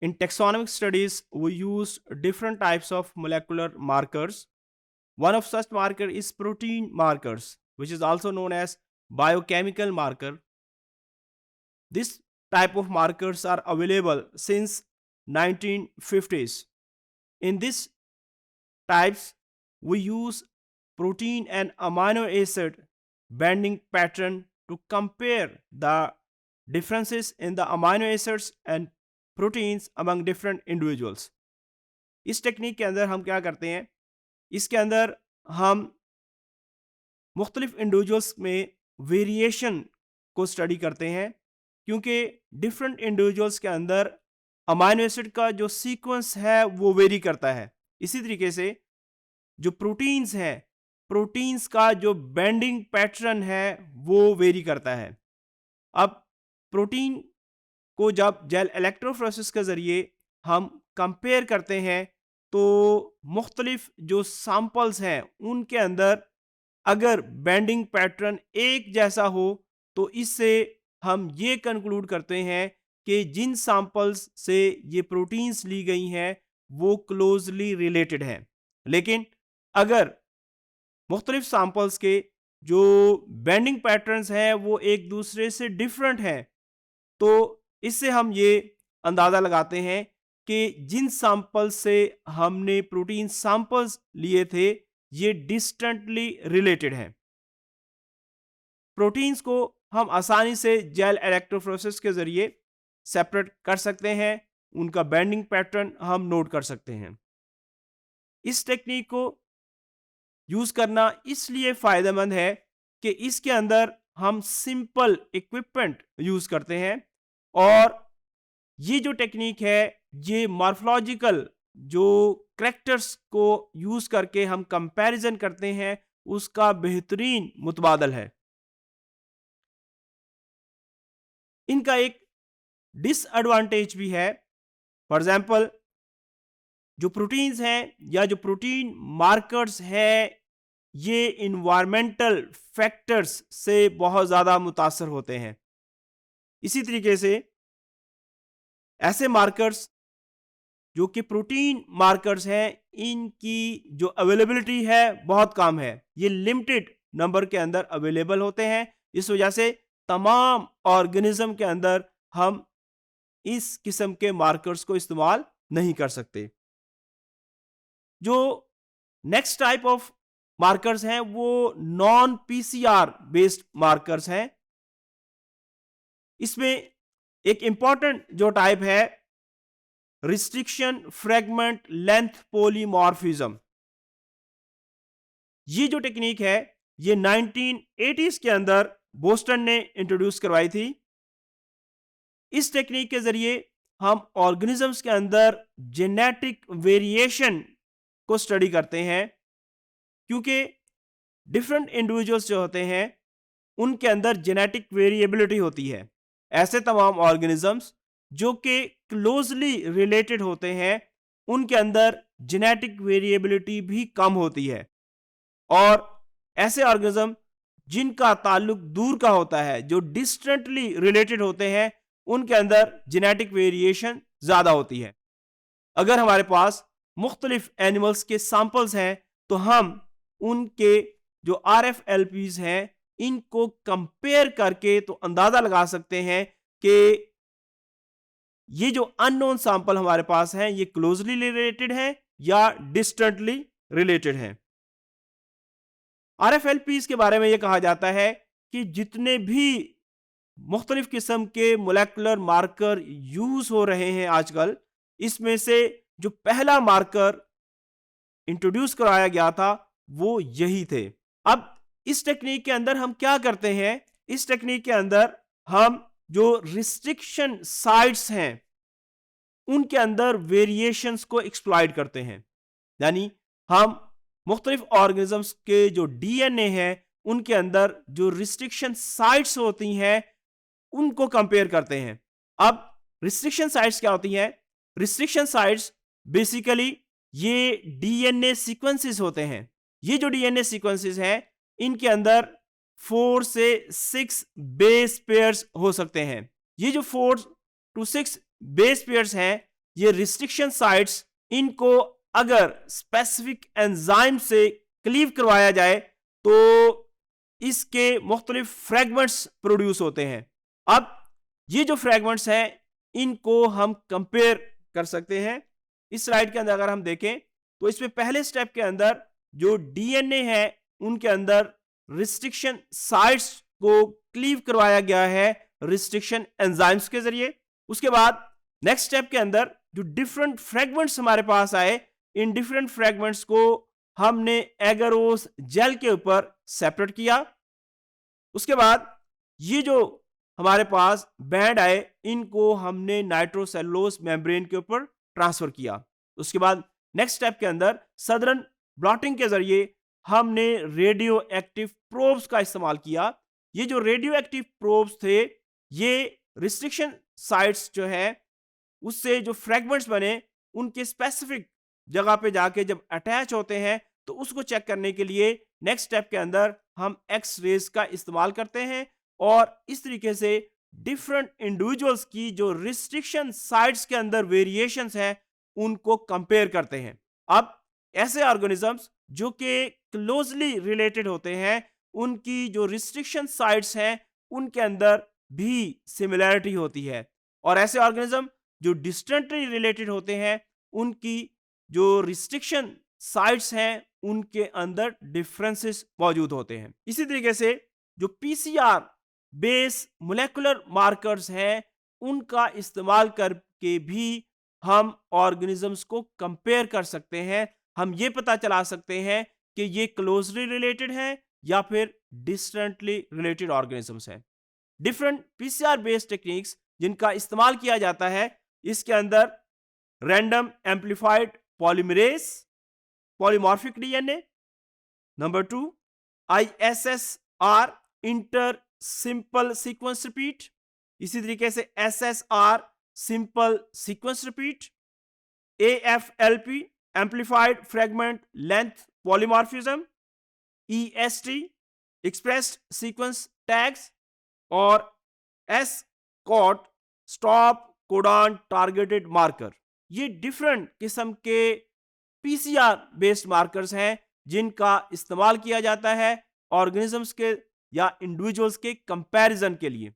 In taxonomic studies, we use different types of molecular markers. One of such marker is protein markers, which is also known as biochemical marker. This type of markers are available since 1950s. In these types, we use protein and amino acid binding pattern to compare the differences in the amino acids and proteins among different individuals. इस technique के अंदर हम क्या करते हैं, इसके अंदर हम मुख्तलिफ इंडिविजुअल्स में वेरिएशन को स्टडी करते हैं, क्योंकि डिफरेंट इंडिविजुअल्स के अंदर अमाइनो एसिड का जो सीक्वेंस है वो वेरी करता है. इसी तरीके से जो प्रोटीन्स हैं, प्रोटीन्स का जो बेंडिंग पैटर्न है वो वेरी करता है. अब प्रोटीन को जब जेल इलेक्ट्रोफोरेसिस के ज़रिए हम कंपेयर करते हैं तो मुख्तलिफ जो सैंपल्स हैं उनके अंदर अगर बेंडिंग पैटर्न एक जैसा हो तो इससे हम ये कंक्लूड करते हैं कि जिन सैंपल्स से ये प्रोटीन्स ली गई हैं वो क्लोजली रिलेटेड हैं. लेकिन अगर मुख्तलिफ सैंपल्स के जो बेंडिंग पैटर्न्स हैं वो एक दूसरे से डिफरेंट हैं, तो इससे हम ये अंदाज़ा लगाते हैं कि जिन सैंपल्स से हमने प्रोटीन सैंपल्स लिए थे ये डिस्टेंटली रिलेटेड हैं. प्रोटीन्स को हम आसानी से जेल इलेक्ट्रोफोरेसिस के ज़रिए सेपरेट कर सकते हैं, उनका बेंडिंग पैटर्न हम नोट कर सकते हैं. इस टेक्निक को यूज़ करना इसलिए फ़ायदेमंद है कि इसके अंदर हम सिंपल इक्विपमेंट यूज़ करते हैं और ये जो टेक्निक है ये मॉर्फोलॉजिकल जो करैक्टर्स को यूज़ करके हम कंपैरिजन करते हैं उसका बेहतरीन मुतबादल है. इनका एक डिसएडवांटेज भी है. फॉर एग्जांपल जो प्रोटीन्स हैं या जो प्रोटीन मार्कर्स हैं ये इन्वायरमेंटल फैक्टर्स से बहुत ज़्यादा मुतासर होते हैं. इसी तरीके से ऐसे मार्कर्स जो कि प्रोटीन मार्कर्स हैं इनकी जो अवेलेबिलिटी है बहुत कम है, ये लिमिटेड नंबर के अंदर अवेलेबल होते हैं. इस वजह से तमाम ऑर्गेनिज्म के अंदर हम इस किस्म के मार्कर्स को इस्तेमाल नहीं कर सकते. जो नेक्स्ट टाइप ऑफ मार्कर्स हैं वो नॉन पीसीआर बेस्ड मार्कर्स हैं. इसमें एक इंपॉर्टेंट जो टाइप है रिस्ट्रिक्शन फ्रेगमेंट लेंथ पॉलीमॉर्फिज्म. ये जो टेक्निक है ये 1980s के अंदर बोस्टन ने इंट्रोड्यूस करवाई थी. इस टेक्निक के जरिए हम ऑर्गेनिजम्स के अंदर जेनेटिक वेरिएशन को स्टडी करते हैं, क्योंकि डिफरेंट इंडिविजुअल्स जो होते हैं उनके अंदर जेनेटिक वेरिएबिलिटी होती है. ऐसे तमाम ऑर्गेनिजम्स जो कि क्लोजली रिलेटेड होते हैं उनके अंदर जेनेटिक वेरिएबिलिटी भी कम होती है और ऐसे ऑर्गेनिज्म जिनका ताल्लुक दूर का होता है, जो डिस्टेंटली रिलेटेड होते हैं, उनके अंदर जेनेटिक वेरिएशन ज़्यादा होती है. अगर हमारे पास मुख्तलिफ एनिमल्स के सैंपल्स हैं तो हम उनके जो RFLPs हैं इनको कंपेयर करके तो अंदाज़ा लगा सकते हैं कि ये जो अननोन सैंपल हमारे पास हैं ये क्लोजली रिलेटेड हैं या डिस्टेंटली रिलेटेड हैं. RFLPs के बारे में ये कहा जाता है कि जितने भी मुख्तलिफ किस्म के मोलेकुलर मार्कर यूज हो रहे हैं आजकल, इसमें से जो पहला मार्कर इंट्रोड्यूस कराया गया था वो यही थे. अब इस टेक्निक के अंदर हम क्या करते हैं, इस टेक्निक के अंदर हम जो रिस्ट्रिक्शन साइट्स हैं उनके अंदर वेरिएशंस को एक्सप्लॉइट करते हैं. यानी हम मुख्तलिफ ऑर्गेनिजम्स के जो DNA है उनके अंदर जो रिस्ट्रिक्शन साइट्स होती हैं उनको कंपेयर करते हैं. अब रिस्ट्रिक्शन साइट्स क्या होती हैं? रिस्ट्रिक्शन साइट्स बेसिकली ये DNA सीक्वेंसेस होते हैं. ये जो DNA सीक्वेंसेस हैं इनके अंदर 4 से 6 बेस पेयर्स हो सकते हैं. ये जो 4 to 6 बेस पेयर्स हैं ये रिस्ट्रिक्शन साइट्स, इनको अगर स्पेसिफिक एंजाइम से क्लीव करवाया जाए तो इसके मुख्तलिफ फ्रेगमेंट्स प्रोड्यूस होते हैं। अब ये जो फ्रेगमेंट्स हैं इनको हम कंपेयर कर सकते हैं। इस स्लाइड के अंदर अगर हम देखें तो इसमें पहले स्टेप के अंदर जो डीएनए है उनके अंदर रिस्ट्रिक्शन साइट्स को क्लीव करवाया गया है रिस्ट्रिक्शन एंजाइम्स के जरिए। उसके बाद नेक्स्ट स्टेप के अंदर जो डिफरेंट फ्रेगमेंट्स हमारे पास आए, इन डिफरेंट फ्रेगमेंट्स को हमने एगारोस जेल के ऊपर सेपरेट किया। उसके बाद ये जो हमारे पास बैंड आए इनको हमने नाइट्रोसेलुलोज मेम्ब्रेन के ऊपर ट्रांसफर किया। उसके बाद नेक्स्ट स्टेप के अंदर सदरन ब्लॉटिंग के जरिए हमने रेडियो एक्टिव प्रोब्स का इस्तेमाल किया। ये जो रेडियो एक्टिव प्रोब्स थे ये रिस्ट्रिक्शन साइट्स जो है उससे जो फ्रेगमेंट्स बने उनके स्पेसिफिक जगह पे जाके जब अटैच होते हैं तो उसको चेक करने के लिए नेक्स्ट स्टेप के अंदर हम एक्स रेज का इस्तेमाल करते हैं और इस तरीके से डिफरेंट इंडिविजुअल्स की जो रिस्ट्रिक्शन साइट्स के अंदर वेरिएशंस हैं उनको कंपेयर करते हैं। अब ऐसे ऑर्गेनिजम्स जो कि क्लोजली रिलेटेड होते हैं उनकी जो रिस्ट्रिक्शन साइट्स हैं उनके अंदर भी सिमिलैरिटी होती है, और ऐसे ऑर्गेनिज्म जो डिस्टेंटली रिलेटेड होते हैं उनकी जो रिस्ट्रिक्शन साइट्स हैं उनके अंदर डिफरेंसेस मौजूद होते हैं। इसी तरीके से जो पीसीआर बेस मोलेकुलर मार्कर्स हैं उनका इस्तेमाल करके भी हम ऑर्गेनिजम्स को कंपेयर कर सकते हैं। हम ये पता चला सकते हैं कि ये क्लोजली रिलेटेड हैं या फिर डिस्टेंटली रिलेटेड ऑर्गेनिजम्स हैं। डिफरेंट पीसीआर बेस्ड टेक्निक्स जिनका इस्तेमाल किया जाता है इसके अंदर random amplified polymerase, polymorphic DNA, number 2 ISSR inter simple sequence repeat, इसी तरीके से SSR simple sequence repeat, AFLP amplified fragment length polymorphism, EST expressed sequence tags और SCoT stop codon targeted marker. ये डिफरेंट किस्म के पीसीआर बेस्ड मार्कर्स हैं जिनका इस्तेमाल किया जाता है ऑर्गेनिजम्स के या इंडिविजुअल्स के कंपैरिजन के लिए।